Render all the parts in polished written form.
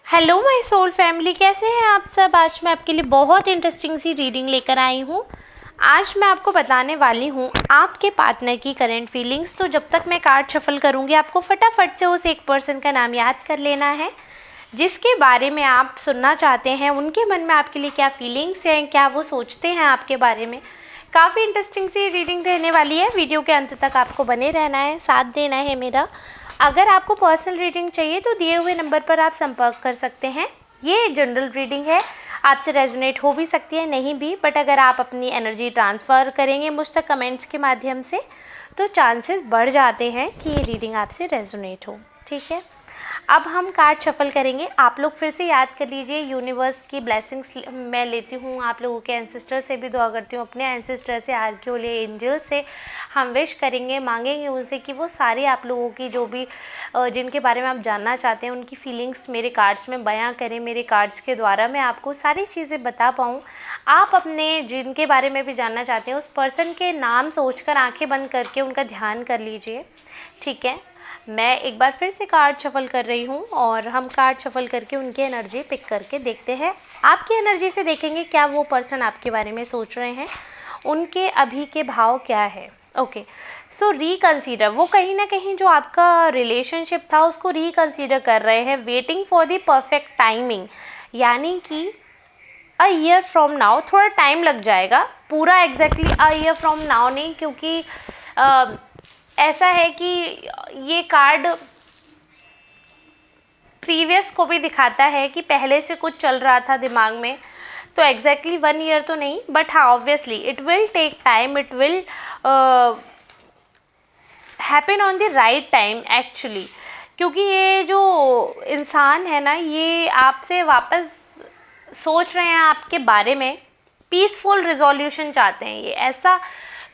Hello my soul family, कैसे हैं आप सब। आज मैं आपके लिए बहुत इंटरेस्टिंग सी रीडिंग लेकर आई हूँ। आज मैं आपको बताने वाली हूँ आपके पार्टनर की करंट फीलिंग्स। तो जब तक मैं कार्ड शफल करूँगी आपको फटाफट से उस एक पर्सन का नाम याद कर लेना है जिसके बारे में आप सुनना चाहते हैं। उनके मन में आपके लिए क्या फीलिंग्स हैं, क्या वो सोचते हैं आपके बारे में। काफ़ी इंटरेस्टिंग सी रीडिंग रहने वाली है। वीडियो के अंत तक आपको बने रहना है, साथ देना है मेरा। अगर आपको पर्सनल रीडिंग चाहिए तो दिए हुए नंबर पर आप संपर्क कर सकते हैं। ये जनरल रीडिंग है, आपसे रेजोनेट हो भी सकती है, नहीं भी, बट अगर आप अपनी एनर्जी ट्रांसफ़र करेंगे मुझ तक कमेंट्स के माध्यम से तो चांसेस बढ़ जाते हैं कि ये रीडिंग आपसे रेजोनेट हो। ठीक है, अब हम कार्ड शफल करेंगे। आप लोग फिर से याद कर लीजिए, यूनिवर्स की ब्लेसिंग्स मैं लेती हूँ, आप लोगों के एंसेस्टर से भी दुआ करती हूँ, अपने एंसेस्टर से, आर्कियोल एंजल से हम विश करेंगे, मांगेंगे उनसे कि वो सारी आप लोगों की जो भी जिनके बारे में आप जानना चाहते हैं उनकी फीलिंग्स मेरे कार्ड्स में बयां करें। मेरे कार्ड्स के द्वारा मैं आपको सारी चीज़ें बता पाऊँ। आप अपने जिनके बारे में भी जानना चाहते हैं उस पर्सन के नाम सोचकर आंखें बंद करके उनका ध्यान कर लीजिए। ठीक है, मैं एक बार फिर से कार्ड शफल कर रही हूँ और हम कार्ड शफल करके उनकी एनर्जी पिक करके देखते हैं। आपकी एनर्जी से देखेंगे क्या वो पर्सन आपके बारे में सोच रहे हैं, उनके अभी के भाव क्या है। ओके, सो रिकंसीडर, वो कहीं ना कहीं जो आपका रिलेशनशिप था उसको रिकंसीडर कर रहे हैं, waiting for the perfect timing. यानी कि अ ईयर फ्रॉम नाउ, थोड़ा टाइम लग जाएगा, पूरा exactly a year from now नहीं, क्योंकि ऐसा है कि ये कार्ड प्रीवियस को भी दिखाता है कि पहले से कुछ चल रहा था दिमाग में, तो एग्जैक्टली 1 ईयर तो नहीं, बट हाँ obviously it will take time, it will happen on the right time actually. क्योंकि ये जो इंसान है ना, ये आपसे वापस सोच रहे हैं आपके बारे में, पीसफुल रिजोल्यूशन चाहते हैं, ये ऐसा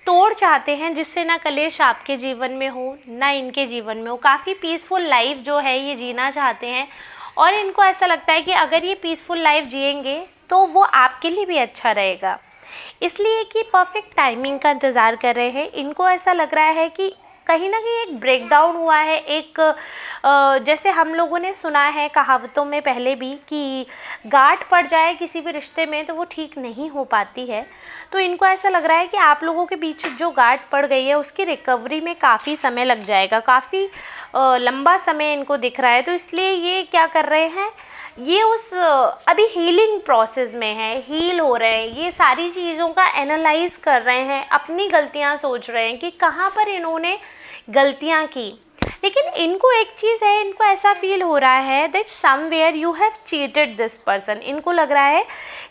तोड़ चाहते हैं जिससे ना कलेश आपके जीवन में हो ना इनके जीवन में हो। काफ़ी पीसफुल लाइफ जो है ये जीना चाहते हैं और इनको ऐसा लगता है कि अगर ये पीसफुल लाइफ जिएंगे तो वो आपके लिए भी अच्छा रहेगा, इसलिए कि परफेक्ट टाइमिंग का इंतज़ार कर रहे हैं। इनको ऐसा लग रहा है कि कहीं ना कहीं एक ब्रेकडाउन हुआ है, एक जैसे हम लोगों ने सुना है कहावतों में पहले भी कि गांठ पड़ जाए किसी भी रिश्ते में तो वो ठीक नहीं हो पाती है। तो इनको ऐसा लग रहा है कि आप लोगों के बीच जो गांठ पड़ गई है उसकी रिकवरी में काफ़ी समय लग जाएगा, काफ़ी लंबा समय इनको दिख रहा है। तो इसलिए ये क्या कर रहे हैं, ये उस अभी हीलिंग प्रोसेस में है, हील हो रहे हैं, ये सारी चीज़ों का एनालाइज कर रहे हैं, अपनी गलतियां सोच रहे हैं कि कहाँ पर इन्होंने गलतियां की। लेकिन इनको एक चीज़ है, इनको ऐसा फील हो रहा है that somewhere you have cheated this person. इनको लग रहा है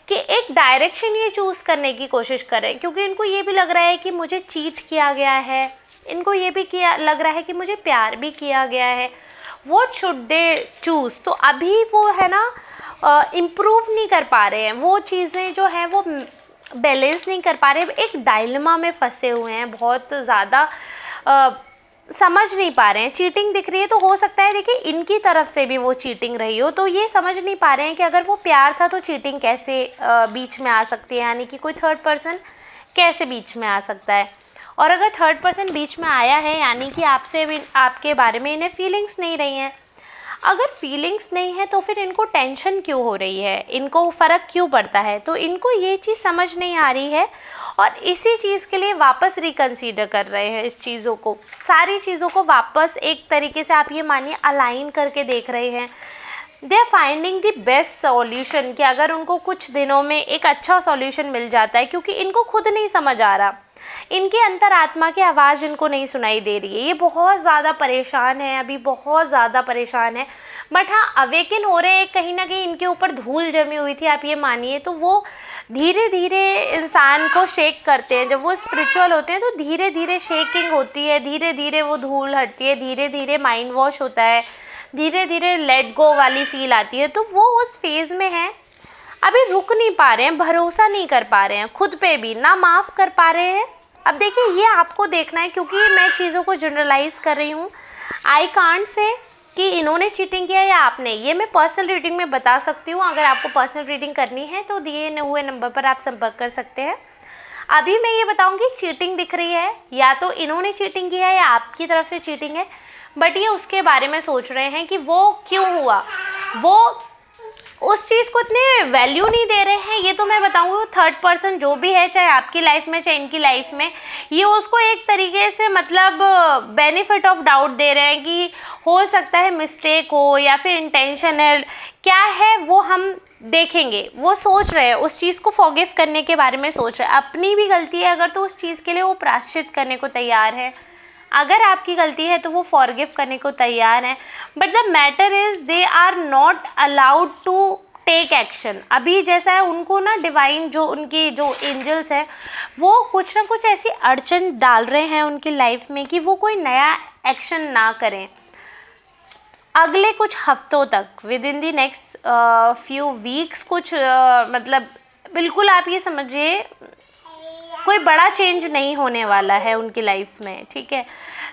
कि एक डायरेक्शन ये चूज़ करने की कोशिश कर रहे हैं, क्योंकि इनको ये भी लग रहा है कि मुझे चीट किया गया है, इनको ये भी लग रहा है कि मुझे प्यार भी किया गया है। What should they choose. तो अभी वो है ना इम्प्रूव नहीं कर पा रहे हैं, वो चीज़ें जो है वो बैलेंस नहीं कर पा रहे, एक डायलेमा में फंसे हुए हैं, बहुत ज़्यादा समझ नहीं पा रहे हैं। चीटिंग दिख रही है तो हो सकता है देखिए इनकी तरफ से भी वो चीटिंग रही हो, तो ये समझ नहीं पा रहे हैं कि अगर वो प्यार था तो चीटिंग कैसे बीच में आ सकती है, यानी कि कोई थर्ड पर्सन कैसे बीच में आ सकता है। और अगर थर्ड पर्सन बीच में आया है यानी कि आपसे भी आपके बारे में इन्हें फीलिंग्स नहीं रही हैं। अगर फीलिंग्स नहीं है तो फिर इनको टेंशन क्यों हो रही है, इनको फ़र्क क्यों पड़ता है, तो इनको ये चीज़ समझ नहीं आ रही है और इसी चीज़ के लिए वापस रिकंसीडर कर रहे हैं इस चीज़ों को, सारी चीज़ों को वापस एक तरीके से आप ये मानिए अलाइन करके देख रहे हैं। They are finding the best solution कि अगर उनको कुछ दिनों में एक अच्छा सॉल्यूशन मिल जाता है, क्योंकि इनको खुद नहीं समझ आ रहा, इनके अंतरात्मा की आवाज़ इनको नहीं सुनाई दे रही है। ये बहुत ज़्यादा परेशान है, अभी बहुत ज़्यादा परेशान है, बट हाँ अवेकन हो रहे हैं। कहीं ना कहीं इनके ऊपर धूल जमी हुई थी आप ये मानिए, तो वो धीरे धीरे इंसान को शेक करते हैं। जब वो स्पिरिचुअल होते हैं तो धीरे धीरे शेकिंग होती है, धीरे धीरे वो धूल हटती है, धीरे धीरे माइंड वॉश होता है, धीरे धीरे लेट गो वाली फील आती है। तो वो उस फेज़ में है, अभी रुक नहीं पा रहे हैं, भरोसा नहीं कर पा रहे हैं, खुद पे भी ना माफ़ कर पा रहे हैं। अब देखिए ये आपको देखना है, क्योंकि मैं चीज़ों को जनरलाइज कर रही हूँ। आई कांट से कि इन्होंने चीटिंग किया या आपने, ये मैं पर्सनल रीडिंग में बता सकती हूँ। अगर आपको पर्सनल रीडिंग करनी है तो दिए हुए नंबर पर आप संपर्क कर सकते हैं। अभी मैं ये बताऊँगी चीटिंग दिख रही है, या तो इन्होंने चीटिंग किया है या आपकी तरफ से चीटिंग है, बट ये उसके बारे में सोच रहे हैं कि वो क्यों हुआ, वो उस चीज़ को इतने वैल्यू नहीं दे रहे हैं। ये तो मैं बताऊँ, थर्ड पर्सन जो भी है, चाहे आपकी लाइफ में चाहे इनकी लाइफ में, ये उसको एक तरीके से मतलब बेनिफिट ऑफ डाउट दे रहे हैं कि हो सकता है मिस्टेक हो या फिर इंटेंशनल, क्या है वो हम देखेंगे। वो सोच रहे हैं, उस चीज़ को फॉरगिव करने के बारे में सोच रहे हैं। अपनी भी गलती है अगर, तो उस चीज़ के लिए वो प्रायश्चित करने को तैयार है। अगर आपकी गलती है तो वो फॉरगिव करने को तैयार हैं। But the matter is they are not allowed to take action. अभी जैसा है उनको ना डिवाइन जो उनकी जो एंजल्स है वो कुछ ना कुछ ऐसी अड़चन डाल रहे हैं उनकी लाइफ में कि वो कोई नया एक्शन ना करें अगले कुछ हफ्तों तक, with in the next few weeks. कुछ मतलब बिल्कुल आप ये समझिए कोई बड़ा चेंज नहीं होने वाला है उनकी लाइफ में, ठीक है।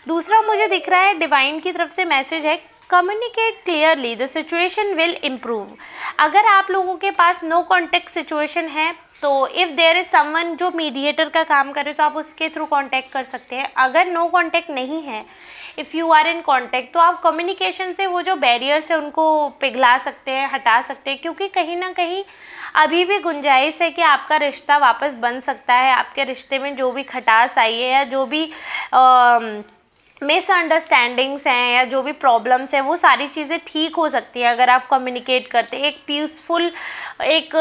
दूसरा मुझे दिख रहा है डिवाइन की तरफ से मैसेज है, communicate clearly, the situation will improve. अगर आप लोगों के पास नो कॉन्टेक्ट सिचुएशन है तो इफ़ देयर इज़ समवन जो मीडिएटर का काम करे तो आप उसके थ्रू कांटेक्ट कर सकते हैं। अगर नो कांटेक्ट नहीं है, if you are in contact, तो आप कम्युनिकेशन से वो जो बैरियर्स है उनको पिघला सकते हैं, हटा सकते हैं, क्योंकि कहीं ना कहीं अभी भी गुंजाइश है कि आपका रिश्ता वापस बन सकता है। आपके रिश्ते में जो भी खटास आई है या जो भी मिसअंडरस्टैंडिंग्स हैं या जो भी प्रॉब्लम्स हैं वो सारी चीज़ें ठीक हो सकती है अगर आप कम्युनिकेट करते हैं। एक पीसफुल एक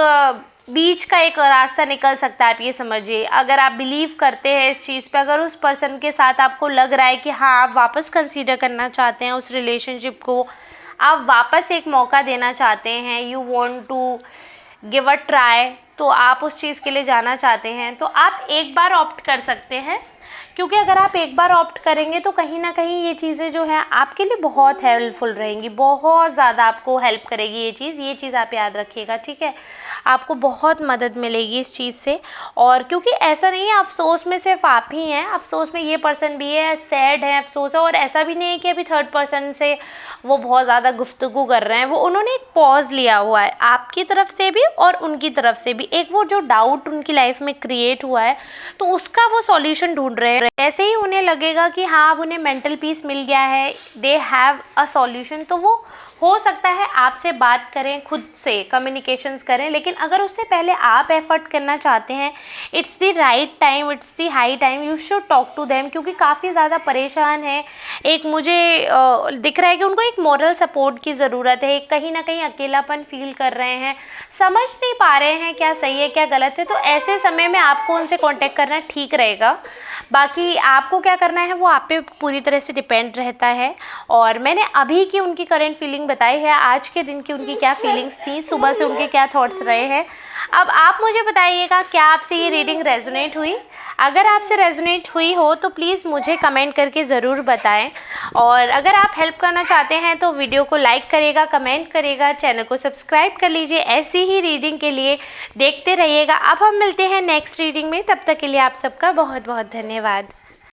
बीच का एक रास्ता निकल सकता है, आप ये समझिए। अगर आप बिलीव करते हैं इस चीज़ पे, अगर उस पर्सन के साथ आपको लग रहा है कि हाँ आप वापस कंसीडर करना चाहते हैं उस रिलेशनशिप को, आप वापस एक मौका देना चाहते हैं, you want to give a try, तो आप उस चीज़ के लिए जाना चाहते हैं, तो आप एक बार ऑप्ट कर सकते हैं। क्योंकि अगर आप एक बार ऑप्ट करेंगे तो कहीं ना कहीं ये चीज़ें जो है आपके लिए बहुत हेल्पफुल रहेंगी, बहुत ज़्यादा आपको हेल्प करेगी ये चीज़ आप याद रखिएगा, ठीक है। आपको बहुत मदद मिलेगी इस चीज़ से। और क्योंकि ऐसा नहीं है अफसोस में सिर्फ आप ही हैं, अफसोस में ये पर्सन भी है, सैड है, अफसोस है। और ऐसा भी नहीं है कि अभी थर्ड पर्सन से वो बहुत ज़्यादा गुफ्तगू कर रहे हैं, वो उन्होंने एक पॉज लिया हुआ है आपकी तरफ से भी और उनकी तरफ से भी। एक वो जो डाउट उनकी लाइफ में क्रिएट हुआ है तो उसका वो सॉल्यूशन ढूंढ रहे हैं। ऐसे ही उन्हें लगेगा कि हाँ अब उन्हें मेंटल पीस मिल गया है, दे हैव अ सॉल्यूशन, तो वो हो सकता है आपसे बात करें, खुद से कम्युनिकेशंस करें। लेकिन अगर उससे पहले आप एफर्ट करना चाहते हैं, it's the right time, it's the high time, you should talk to them, क्योंकि काफ़ी ज़्यादा परेशान है। एक मुझे दिख रहा है कि उनको एक मॉरल सपोर्ट की ज़रूरत है, कहीं ना कहीं अकेलापन फील कर रहे हैं, समझ नहीं पा रहे हैं क्या सही है क्या गलत है। तो ऐसे समय में आपको उनसे कॉन्टेक्ट करना ठीक रहेगा। बाकी आपको क्या करना है वो आप पे पूरी तरह से डिपेंड रहता है। और मैंने अभी की उनकी करंट फीलिंग बताई है, आज के दिन की उनकी क्या फीलिंग्स थी, सुबह से उनके क्या थॉट्स रहे हैं। अब आप मुझे बताइएगा क्या आपसे ये रीडिंग रेजोनेट हुई। अगर आपसे रेजोनेट हुई हो तो प्लीज़ मुझे कमेंट करके ज़रूर बताएं। और अगर आप हेल्प करना चाहते हैं तो वीडियो को लाइक करेगा, कमेंट करेगा, चैनल को सब्सक्राइब कर लीजिए। ऐसी ही रीडिंग के लिए देखते रहिएगा। अब हम मिलते हैं नेक्स्ट रीडिंग में, तब तक के लिए आप सबका बहुत बहुत धन्यवाद।